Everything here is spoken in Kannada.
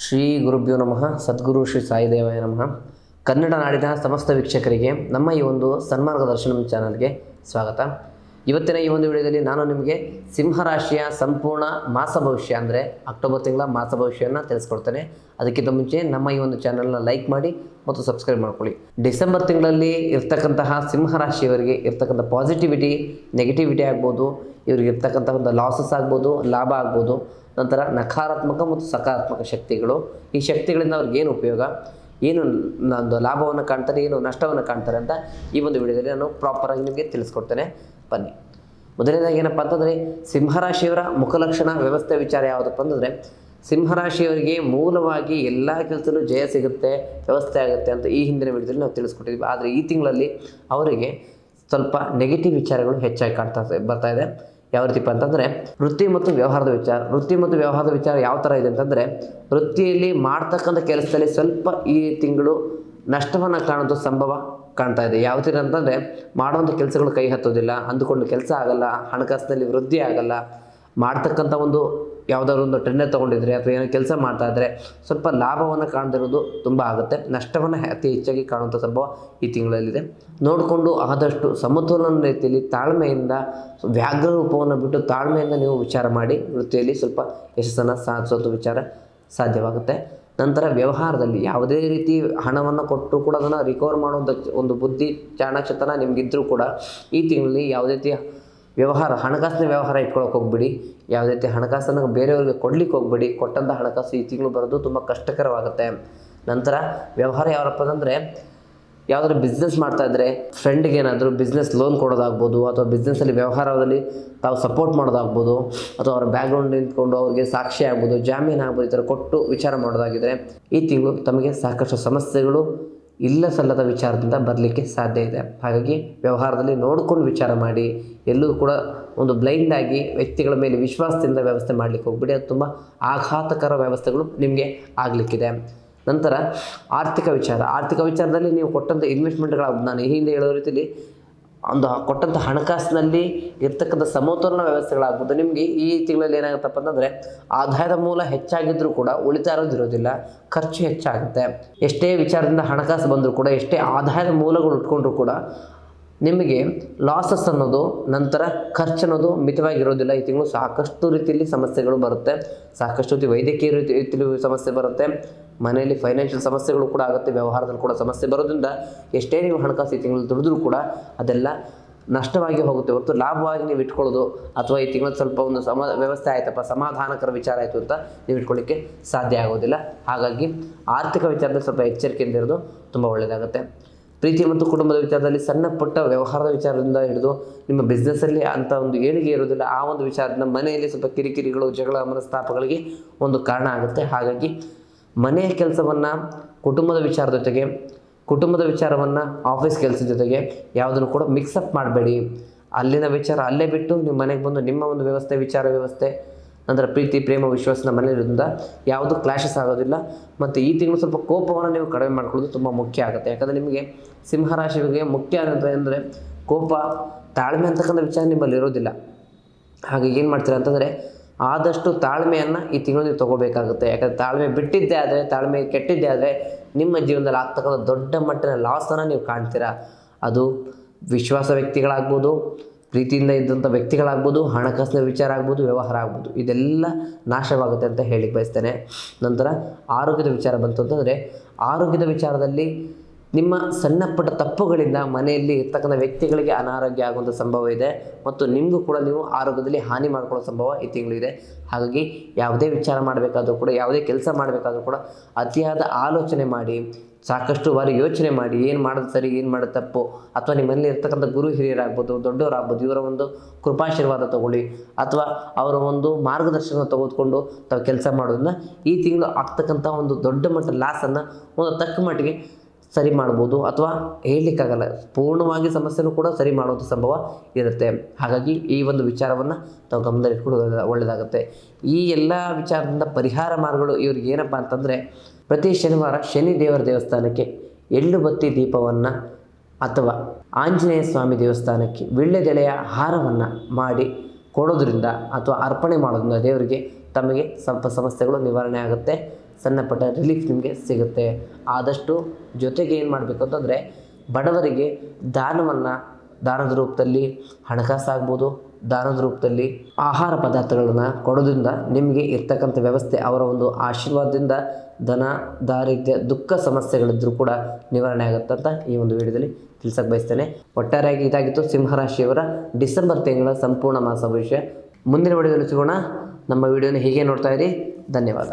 ಶ್ರೀ ಗುರುಭ್ಯೋ ನಮಃ. ಸದ್ಗುರು ಶ್ರೀ ಸಾಯಿದೇವಾಯ ನಮಃ. ಕನ್ನಡ ನಾಡಿನ ಸಮಸ್ತ ವೀಕ್ಷಕರಿಗೆ ನಮ್ಮ ಈ ಒಂದು ಸನ್ಮಾರ್ಗ ದರ್ಶನಂ ಚಾನಲ್ಗೆ ಸ್ವಾಗತ. ಇವತ್ತಿನ ಈ ಒಂದು ವಿಡಿಯೋದಲ್ಲಿ ನಾನು ನಿಮಗೆ ಸಿಂಹರಾಶಿಯ ಸಂಪೂರ್ಣ ಮಾಸ ಭವಿಷ್ಯ ಅಂದರೆ ಅಕ್ಟೋಬರ್ ತಿಂಗಳ ಮಾಸ ಭವಿಷ್ಯವನ್ನು ತಿಳಿಸ್ಕೊಡ್ತೇನೆ. ಅದಕ್ಕಿಂತ ಮುಂಚೆ ನಮ್ಮ ಈ ಒಂದು ಚಾನಲ್ನ ಲೈಕ್ ಮಾಡಿ ಮತ್ತು ಸಬ್ಸ್ಕ್ರೈಬ್ ಮಾಡ್ಕೊಳ್ಳಿ. ಡಿಸೆಂಬರ್ ತಿಂಗಳಲ್ಲಿ ಇರ್ತಕ್ಕಂತಹ ಸಿಂಹರಾಶಿಯವರಿಗೆ ಇರ್ತಕ್ಕಂಥ ಪಾಸಿಟಿವಿಟಿ, ನೆಗೆಟಿವಿಟಿ ಆಗ್ಬೋದು, ಇವ್ರಿಗೆ ಇರ್ತಕ್ಕಂಥ ಒಂದು ಲಾಸಸ್ ಆಗ್ಬೋದು, ಲಾಭ ಆಗ್ಬೋದು, ನಂತರ ನಕಾರಾತ್ಮಕ ಮತ್ತು ಸಕಾರಾತ್ಮಕ ಶಕ್ತಿಗಳು. ಈ ಶಕ್ತಿಗಳಿಂದ ಅವ್ರಿಗೆ ಏನು ಉಪಯೋಗ, ಏನು ಒಂದು ಲಾಭವನ್ನು ಕಾಣ್ತಾರೆ, ಏನು ನಷ್ಟವನ್ನು ಕಾಣ್ತಾರೆ ಅಂತ ಈ ಒಂದು ವಿಡಿಯೋದಲ್ಲಿ ನಾನು ಪ್ರಾಪರಾಗಿ ನಿಮಗೆ ತಿಳಿಸ್ಕೊಡ್ತೇನೆ. ಬನ್ನಿ. ಮೊದಲನೇದಾಗಿ ಏನಪ್ಪ ಅಂತಂದರೆ, ಸಿಂಹರಾಶಿಯವರ ಮುಖಲಕ್ಷಣ ವ್ಯವಸ್ಥೆ ವಿಚಾರ ಯಾವುದಪ್ಪ ಅಂತಂದರೆ, ಸಿಂಹರಾಶಿಯವರಿಗೆ ಮೂಲವಾಗಿ ಎಲ್ಲ ಕೆಲಸದಲ್ಲೂ ಜಯ ಸಿಗುತ್ತೆ, ವ್ಯವಸ್ಥೆ ಆಗುತ್ತೆ ಅಂತ ಈ ಹಿಂದಿನ ವಿಡಿಯೋದಲ್ಲಿ ನಾವು ತಿಳಿಸ್ಕೊಟ್ಟಿದ್ವಿ. ಆದರೆ ಈ ತಿಂಗಳಲ್ಲಿ ಅವರಿಗೆ ಸ್ವಲ್ಪ ನೆಗೆಟಿವ್ ವಿಚಾರಗಳು ಹೆಚ್ಚಾಗಿ ಬರ್ತಾ ಇದೆ. ಯಾವ ರೀತಿಪ್ಪ ಅಂತಂದರೆ, ವೃತ್ತಿ ಮತ್ತು ವ್ಯವಹಾರದ ವಿಚಾರ ಯಾವ ಥರ ಇದೆ ಅಂತಂದರೆ, ವೃತ್ತಿಯಲ್ಲಿ ಮಾಡ್ತಕ್ಕಂಥ ಕೆಲಸದಲ್ಲಿ ಸ್ವಲ್ಪ ಈ ತಿಂಗಳು ನಷ್ಟವನ್ನು ಕಾಣೋದು ಸಂಭವ ಕಾಣ್ತಾ ಇದೆ. ಯಾವ ಥರ ಅಂತಂದರೆ, ಮಾಡುವಂಥ ಕೆಲಸಗಳು ಕೈ ಹತ್ತೋದಿಲ್ಲ, ಅಂದುಕೊಂಡು ಕೆಲಸ ಆಗಲ್ಲ, ಹಣಕಾಸಿನಲ್ಲಿ ವೃದ್ಧಿ ಆಗಲ್ಲ, ಮಾಡ್ತಕ್ಕಂಥ ಒಂದು ಯಾವುದಾದ್ರು ಒಂದು ಟ್ರೆಂಡರ್ ತೊಗೊಂಡಿದ್ರೆ ಅಥವಾ ಏನೋ ಕೆಲಸ ಮಾಡ್ತಾ ಇದ್ದರೆ ಸ್ವಲ್ಪ ಲಾಭವನ್ನು ಕಾಣದಿರೋದು ತುಂಬ ಆಗುತ್ತೆ. ನಷ್ಟವನ್ನು ಅತಿ ಹೆಚ್ಚಾಗಿ ಕಾಣುವಂಥ ಸಂಭವ ಈ ತಿಂಗಳಲ್ಲಿದೆ. ನೋಡಿಕೊಂಡು ಆದಷ್ಟು ಸಮತೋಲನ ರೀತಿಯಲ್ಲಿ ತಾಳ್ಮೆಯಿಂದ, ವ್ಯಾಘ್ರ ರೂಪವನ್ನು ಬಿಟ್ಟು ತಾಳ್ಮೆಯಿಂದ ನೀವು ವಿಚಾರ ಮಾಡಿ ವೃತ್ತಿಯಲ್ಲಿ ಸ್ವಲ್ಪ ಯಶಸ್ಸನ್ನು ಸಾಧಿಸೋದು ವಿಚಾರ ಸಾಧ್ಯವಾಗುತ್ತೆ. ನಂತರ ವ್ಯವಹಾರದಲ್ಲಿ ಯಾವುದೇ ರೀತಿ ಹಣವನ್ನು ಕೊಟ್ಟು ಕೂಡ ಅದನ್ನು ರಿಕವರ್ ಮಾಡುವಂಥ ಒಂದು ಬುದ್ಧಿ, ಚಾಣಾಕ್ಷತನ ನಿಮಗಿದ್ದರೂ ಕೂಡ ಈ ತಿಂಗಳಲ್ಲಿ ಯಾವುದೇ ರೀತಿಯ ಹಣಕಾಸಿನ ವ್ಯವಹಾರ ಇಟ್ಕೊಳ್ಳೋಕೆ ಹೋಗ್ಬಿಡಿ. ಯಾವುದೇ ರೀತಿ ಹಣಕಾಸನ್ನು ಬೇರೆಯವ್ರಿಗೆ ಕೊಡ್ಲಿಕ್ಕೆ ಹೋಗ್ಬೇಡಿ. ಕೊಟ್ಟಂಥ ಹಣಕಾಸು ಈ ತಿಂಗಳು ಬರೋದು ತುಂಬ ಕಷ್ಟಕರವಾಗುತ್ತೆ. ನಂತರ ವ್ಯವಹಾರ ಯಾವಪ್ಪ ಅಂದರೆ, ಯಾವುದಾದ್ರು ಬಿಸ್ನೆಸ್ ಮಾಡ್ತಾಯಿದ್ರೆ ಫ್ರೆಂಡ್ಗೆ ಏನಾದರೂ ಬಿಸ್ನೆಸ್ ಲೋನ್ ಕೊಡೋದಾಗ್ಬೋದು, ಅಥವಾ ಬಿಸ್ನೆಸ್ಸಲ್ಲಿ ವ್ಯವಹಾರದಲ್ಲಿ ತಾವು ಸಪೋರ್ಟ್ ಮಾಡೋದಾಗ್ಬೋದು, ಅಥವಾ ಅವರ ಬ್ಯಾಕ್ಗ್ರೌಂಡ್ ನಿಂತ್ಕೊಂಡು ಅವ್ರಿಗೆ ಸಾಕ್ಷಿ ಆಗ್ಬೋದು, ಜಾಮೀನು ಆಗ್ಬೋದು, ಈ ಥರ ಕೊಟ್ಟು ವಿಚಾರ ಮಾಡೋದಾಗಿದ್ದರೆ ಈ ತಿಂಗಳು ತಮಗೆ ಸಾಕಷ್ಟು ಸಮಸ್ಯೆಗಳು ಇಲ್ಲ ಸಲ್ಲದ ವಿಚಾರದಿಂದ ಬರಲಿಕ್ಕೆ ಸಾಧ್ಯ ಇದೆ. ಹಾಗಾಗಿ ವ್ಯವಹಾರದಲ್ಲಿ ನೋಡಿಕೊಂಡು ವಿಚಾರ ಮಾಡಿ. ಎಲ್ಲೂ ಕೂಡ ಒಂದು ಬ್ಲೈಂಡಾಗಿ ವ್ಯಕ್ತಿಗಳ ಮೇಲೆ ವಿಶ್ವಾಸದಿಂದ ವ್ಯವಸ್ಥೆ ಮಾಡಲಿಕ್ಕೆ ಹೋಗ್ಬಿಡಿ. ಅದು ತುಂಬ ಆಘಾತಕರ ವ್ಯವಸ್ಥೆಗಳು ನಿಮಗೆ ಆಗಲಿಕ್ಕಿದೆ. ನಂತರ ಆರ್ಥಿಕ ವಿಚಾರದಲ್ಲಿ ನೀವು ಕೊಟ್ಟಂಥ ಇನ್ವೆಸ್ಟ್ಮೆಂಟ್ಗಳು, ನಾನು ಈ ಹಿಂದೆ ಹೇಳೋ ರೀತಿಯಲ್ಲಿ ಒಂದು ಕೊಟ್ಟಂಥ ಹಣಕಾಸಿನಲ್ಲಿ ಇರ್ತಕ್ಕಂಥ ಸಮತೋಲನ ವ್ಯವಸ್ಥೆಗಳಾಗ್ಬೋದು. ನಿಮಗೆ ಈ ತಿಂಗಳಲ್ಲಿ ಏನಾಗುತ್ತಪ್ಪ ಅಂತಂದರೆ, ಆದಾಯದ ಮೂಲ ಹೆಚ್ಚಾಗಿದ್ದರೂ ಕೂಡ ಉಳಿತಾಯ ಇರೋದಿಲ್ಲ, ಖರ್ಚು ಹೆಚ್ಚಾಗುತ್ತೆ. ಎಷ್ಟೇ ವಿಚಾರದಿಂದ ಹಣಕಾಸು ಬಂದರೂ ಕೂಡ, ಎಷ್ಟೇ ಆದಾಯದ ಮೂಲಗಳು ಇಟ್ಕೊಂಡ್ರೂ ಕೂಡ ನಿಮಗೆ ಲಾಸಸ್ ಅನ್ನೋದು, ನಂತರ ಖರ್ಚು ಅನ್ನೋದು ಮಿತವಾಗಿರೋದಿಲ್ಲ. ಈ ತಿಂಗಳು ಸಾಕಷ್ಟು ರೀತಿಯಲ್ಲಿ ಸಮಸ್ಯೆಗಳು ಬರುತ್ತೆ. ಸಾಕಷ್ಟು ರೀತಿ ವೈದ್ಯಕೀಯ ರೀತಿಯಲ್ಲಿ ಸಮಸ್ಯೆ ಬರುತ್ತೆ. ಮನೆಯಲ್ಲಿ ಫೈನಾನ್ಷಿಯಲ್ ಸಮಸ್ಯೆಗಳು ಕೂಡ ಆಗುತ್ತೆ. ವ್ಯವಹಾರದಲ್ಲಿ ಕೂಡ ಸಮಸ್ಯೆ ಬರೋದ್ರಿಂದ ಎಷ್ಟೇ ನೀವು ಹಣಕಾಸು ಈ ತಿಂಗಳು ದುಡಿದ್ರೂ ಕೂಡ ಅದೆಲ್ಲ ನಷ್ಟವಾಗಿ ಹೋಗುತ್ತೆ ಹೊರತು ಲಾಭವಾಗಿ ನೀವು ಇಟ್ಕೊಳ್ಳೋದು, ಅಥವಾ ಈ ತಿಂಗಳು ಸ್ವಲ್ಪ ಒಂದು ವ್ಯವಸ್ಥೆ ಆಯ್ತಪ್ಪ, ಸಮಾಧಾನಕರ ವಿಚಾರ ಆಯಿತು ಅಂತ ನೀವು ಇಟ್ಕೊಳ್ಳಿಕ್ಕೆ ಸಾಧ್ಯ ಆಗೋದಿಲ್ಲ. ಹಾಗಾಗಿ ಆರ್ಥಿಕ ವಿಚಾರದಲ್ಲಿ ಸ್ವಲ್ಪ ಎಚ್ಚರಿಕೆಯಿಂದ ಇರೋದು ತುಂಬ ಒಳ್ಳೆಯದಾಗುತ್ತೆ. ಪ್ರೀತಿ ಮತ್ತು ಕುಟುಂಬದ ವಿಚಾರದಲ್ಲಿ ಸಣ್ಣ ಪುಟ್ಟ ವ್ಯವಹಾರದ ವಿಚಾರದಿಂದ ಹಿಡಿದು ನಿಮ್ಮ ಬಿಸ್ನೆಸ್ಸಲ್ಲಿ ಅಂಥ ಒಂದು ಏಳಿಗೆ ಇರೋದಿಲ್ಲ. ಆ ಒಂದು ವಿಚಾರದಿಂದ ಮನೆಯಲ್ಲಿ ಸ್ವಲ್ಪ ಕಿರಿಕಿರಿಗಳು, ಜಗಳ, ಮನಸ್ತಾಪಗಳಿಗೆ ಒಂದು ಕಾರಣ ಆಗುತ್ತೆ. ಹಾಗಾಗಿ ಮನೆಯ ಕೆಲಸವನ್ನು ಕುಟುಂಬದ ವಿಚಾರವನ್ನು ಆಫೀಸ್ ಕೆಲಸದ ಜೊತೆಗೆ ಯಾವುದನ್ನು ಕೂಡ ಮಿಕ್ಸಪ್ ಮಾಡಬೇಡಿ. ಅಲ್ಲಿನ ವಿಚಾರ ಅಲ್ಲೇ ಬಿಟ್ಟು ನೀವು ಮನೆಗೆ ಬಂದು ನಿಮ್ಮ ಒಂದು ವ್ಯವಸ್ಥೆ, ನಂತರ ಪ್ರೀತಿ, ಪ್ರೇಮ, ವಿಶ್ವಾಸನ ಮನೆಯಿಂದ ಯಾವುದು ಕ್ಲಾಶಸ್ ಆಗೋದಿಲ್ಲ. ಮತ್ತು ಈ ತಿಂಗಳು ಸ್ವಲ್ಪ ಕೋಪವನ್ನು ನೀವು ಕಡಿಮೆ ಮಾಡ್ಕೊಳ್ಳೋದು ತುಂಬ ಮುಖ್ಯ ಆಗುತ್ತೆ. ಯಾಕಂದರೆ ನಿಮಗೆ ಸಿಂಹರಾಶಿಗೆ ಮುಖ್ಯ ಅಂದರೆ ಕೋಪ, ತಾಳ್ಮೆ ಅಂತಕ್ಕಂಥ ವಿಚಾರ ನಿಮ್ಮಲ್ಲಿ ಇರೋದಿಲ್ಲ. ಹಾಗಾಗಿ ಏನು ಮಾಡ್ತೀರಾ ಅಂತಂದರೆ, ಆದಷ್ಟು ತಾಳ್ಮೆಯನ್ನು ಈ ತಿಂಗಳು ನೀವು ತೊಗೋಬೇಕಾಗುತ್ತೆ. ಯಾಕಂದರೆ ತಾಳ್ಮೆ ಕೆಟ್ಟಿದ್ದೇ ಆದರೆ ನಿಮ್ಮ ಜೀವನದಲ್ಲಿ ಆಗ್ತಕ್ಕಂಥ ದೊಡ್ಡ ಮಟ್ಟಿನ ಲಾಸನ್ನು ನೀವು ಕಾಣ್ತೀರಾ. ಅದು ವಿಶ್ವಾಸ ವ್ಯಕ್ತಿಗಳಾಗ್ಬೋದು, ಪ್ರೀತಿಯಿಂದ ಇದ್ದಂಥ ವ್ಯಕ್ತಿಗಳಾಗ್ಬೋದು, ಹಣಕಾಸಿನ ವಿಚಾರ ಆಗ್ಬೋದು, ವ್ಯವಹಾರ ಆಗ್ಬೋದು, ಇದೆಲ್ಲ ನಾಶವಾಗುತ್ತೆ ಅಂತ ಹೇಳಿ ಬಯಸ್ತೇನೆ. ನಂತರ ಆರೋಗ್ಯದ ವಿಚಾರ ಬಂತು ಅಂತಂದರೆ, ಆರೋಗ್ಯದ ವಿಚಾರದಲ್ಲಿ ನಿಮ್ಮ ಸಣ್ಣ ಪುಟ್ಟ ತಪ್ಪುಗಳಿಂದ ಮನೆಯಲ್ಲಿ ಇರ್ತಕ್ಕಂಥ ವ್ಯಕ್ತಿಗಳಿಗೆ ಅನಾರೋಗ್ಯ ಆಗುವಂಥ ಸಂಭವ ಇದೆ. ಮತ್ತು ನಿಮಗೂ ಕೂಡ ನೀವು ಆರೋಗ್ಯದಲ್ಲಿ ಹಾನಿ ಮಾಡ್ಕೊಳ್ಳೋ ಸಂಭವ ಈ ತಿಂಗಳಿದೆ. ಹಾಗಾಗಿ ಯಾವುದೇ ವಿಚಾರ ಮಾಡಬೇಕಾದ್ರೂ ಕೂಡ, ಯಾವುದೇ ಕೆಲಸ ಮಾಡಬೇಕಾದ್ರೂ ಕೂಡ ಅತಿಯಾದ ಆಲೋಚನೆ ಮಾಡಿ, ಸಾಕಷ್ಟು ಬಾರಿ ಯೋಚನೆ ಮಾಡಿ, ಏನು ಮಾಡೋದು ಸರಿ, ಏನು ಮಾಡೋದು ತಪ್ಪು, ಅಥವಾ ನಿಮ್ಮಲ್ಲಿ ಇರ್ತಕ್ಕಂಥ ಗುರು ಹಿರಿಯರಾಗ್ಬೋದು, ದೊಡ್ಡವರಾಗ್ಬೋದು, ಇವರ ಒಂದು ಕೃಪಾಶೀರ್ವಾದ ತಗೊಳ್ಳಿ, ಅಥವಾ ಅವರ ಒಂದು ಮಾರ್ಗದರ್ಶನ ತೆಗೆದುಕೊಂಡು ತಾವು ಕೆಲಸ ಮಾಡೋದನ್ನ ಈ ತಿಂಗಳು ಆಗ್ತಕ್ಕಂಥ ಒಂದು ದೊಡ್ಡ ಮಟ್ಟದ ಲಾಸನ್ನು ಒಂದು ತಕ್ಕ ಮಟ್ಟಿಗೆ ಸರಿ ಮಾಡ್ಬೋದು. ಅಥವಾ ಹೇಳಲಿಕ್ಕಾಗಲ್ಲ, ಪೂರ್ಣವಾಗಿ ಸಮಸ್ಯೆನೂ ಕೂಡ ಸರಿ ಮಾಡುವಂಥ ಸಂಭವ ಇರುತ್ತೆ. ಹಾಗಾಗಿ ಈ ಒಂದು ವಿಚಾರವನ್ನು ನಾವು ಗಮನದಲ್ಲಿಟ್ಕೊಳ್ಳೋದು ಒಳ್ಳೆಯದಾಗುತ್ತೆ. ಈ ಎಲ್ಲ ವಿಚಾರದಿಂದ ಪರಿಹಾರ ಮಾರ್ಗಗಳು ಇವ್ರಿಗೆ ಏನಪ್ಪ ಅಂತಂದರೆ, ಪ್ರತಿ ಶನಿವಾರ ಶನಿ ದೇವರ ದೇವಸ್ಥಾನಕ್ಕೆ ಎಳ್ಳು ಬತ್ತಿ ದೀಪವನ್ನು, ಅಥವಾ ಆಂಜನೇಯ ಸ್ವಾಮಿ ದೇವಸ್ಥಾನಕ್ಕೆ ವೀಳ್ಯದೆಲೆಯ ಹಾರವನ್ನು ಮಾಡಿ ಕೊಡೋದ್ರಿಂದ ಅಥವಾ ಅರ್ಪಣೆ ಮಾಡೋದ್ರಿಂದ ದೇವರಿಗೆ ತಮಗೆ ಸ್ವಲ್ಪ ಸಮಸ್ಯೆಗಳು ನಿವಾರಣೆ ಆಗುತ್ತೆ. ಸಣ್ಣ ಪುಟ್ಟ ರಿಲೀಫ್ ನಿಮಗೆ ಸಿಗುತ್ತೆ. ಆದಷ್ಟು ಜೊತೆಗೆ ಏನು ಮಾಡಬೇಕು ಅಂತಂದರೆ ಬಡವರಿಗೆ ದಾನದ ರೂಪದಲ್ಲಿ ಹಣಕಾಸಾಗ್ಬೋದು, ದಾನದ ರೂಪದಲ್ಲಿ ಆಹಾರ ಪದಾರ್ಥಗಳನ್ನು ಕೊಡೋದ್ರಿಂದ ನಿಮಗೆ ಇರ್ತಕ್ಕಂಥ ವ್ಯವಸ್ಥೆ ಅವರ ಒಂದು ಆಶೀರ್ವಾದದಿಂದ ಧನ ದಾರಿದ್ರ್ಯ ದುಃಖ ಸಮಸ್ಯೆಗಳಿದ್ದರೂ ಕೂಡ ನಿವಾರಣೆ ಆಗುತ್ತೆ ಅಂತ ಈ ಒಂದು ವಿಡಿಯೋದಲ್ಲಿ ತಿಳಿಸಕ್ಕೆ ಬಯಸ್ತೇನೆ. ಒಟ್ಟಾರೆಯಾಗಿ ಇದಾಗಿತ್ತು ಸಿಂಹರಾಶಿಯವರ ಡಿಸೆಂಬರ್ ತಿಂಗಳ ಸಂಪೂರ್ಣ ಮಾಸ ಭವಿಷ್ಯ. ಮುಂದಿನ ವಿಡಿಯೋದಲ್ಲಿ ಸಿಗೋಣ. ನಮ್ಮ ವಿಡಿಯೋನ ಹೀಗೆ ನೋಡ್ತಾ ಇರಿ. ಧನ್ಯವಾದ.